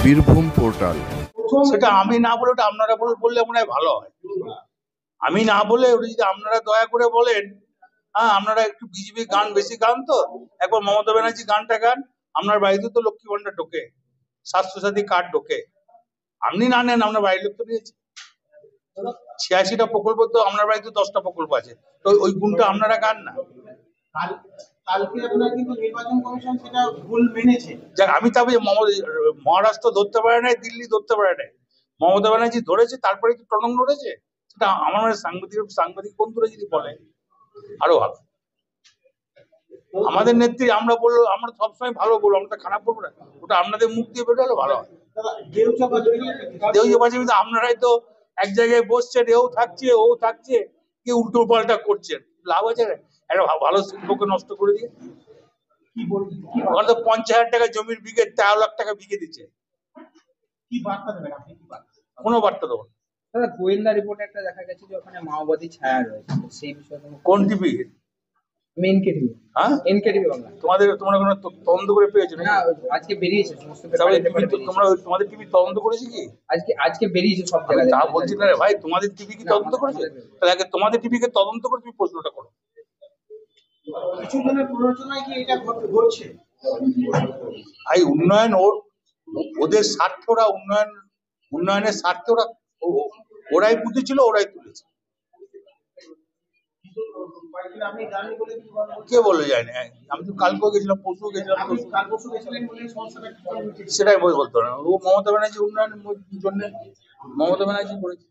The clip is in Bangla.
বীরভূম পোর্টাল। সেটা আমি না বলে ওটা আপনারা বললে মনে হয় ভালো হয়। আমি না বলে ওটা যদি আপনারা দয়া করে বলেন, হ্যাঁ আপনারা একটু বিজেপি গান বেশি গান তো, একবার মমতা ব্যানার্জি গানটা গান। আপনার বাড়িতে তো লক্ষ্মী ভান্ডার ঢোকে, স্বাস্থ্যসাথী কার্ড ঢোকে, আপনি না নেন, আপনার বাড়ির লোক তো নিয়েছে। 86টা প্রকল্প, তো আপনার বাড়িতে 10টা প্রকল্প আছে, তো ওই গুণটা আপনারা গান না। কালকে আপনারা কিন্তু নির্বাচন কমিশন সেটা ভুল মেনেছে। যাক, আমি তবে মহারাষ্ট্র ধরতে পারে নাই, দিল্লি ধরতে পারে নাই, মমতা ব্যানার্জি ধরেছে, তারপরে কি টনক নড়েছে। সেটা আমার সাংবাদিক বন্ধুরা যদি বলে আরো ভালো। আমাদের নেত্রী আমরা বললো, আমরা সবসময় ভালো বলবো, আমরা তো খারাপ বলবো না। ওটা আপনাদের মুখ দিয়ে বেরোলে ভালো হয়। দেউজবাজি আপনারাই তো এক জায়গায় বসছেন, এও থাকছে, কি উল্টো পাল্টা করছেন, লাভ আছে? একটা ভালো শিল্পকে নষ্ট করে দিয়ে। ওখানে তো 50,000 টাকা জমির বিঘে 13 লাখ টাকা বিঘে দিচ্ছে। কি বার্তা দেবেন আপনি? কি বার্তা? কোনো বার্তা দেবো না। দাদা, গোয়েন্দা রিপোর্টে একটা দেখা গেছে যে ওখানে মাওবাদী ছায়া রয়েছে, সেই বিষয়ে কোন টিভি? NK TV. হ্যাঁ, এনকে টিভি বাংলা। তোমরা কোনো তদন্ত করে পেয়েছো না? আজকে বেরিয়েছে সমস্ত তোমাদের টিভি তদন্ত করেছে কি? আজকে বেরিয়েছে সব জায়গায়। তা বলছি না রে ভাই, তোমাদের টিভি কি তদন্ত করেছে? তাহলে আগে তোমাদের টিভিকে তদন্ত করে তুমি প্রশ্নটা করো। কিছু জনের প্ররোচনায় কি এটা ঘটছে? ভাই উন্নয়ন ওদের স্বার্থরা, উন্নয়নের স্বার্থে ওরাই পুঁতেছিল, ওরাই তুলেছে। কে বলে যায়নি? আমি তো কালকেও গেছিলাম, পরশু গেছিলাম, সেটাই বলতো না। ও মমতা ব্যানার্জি উন্নয়নের জন্য মমতা ব্যানার্জি করেছে।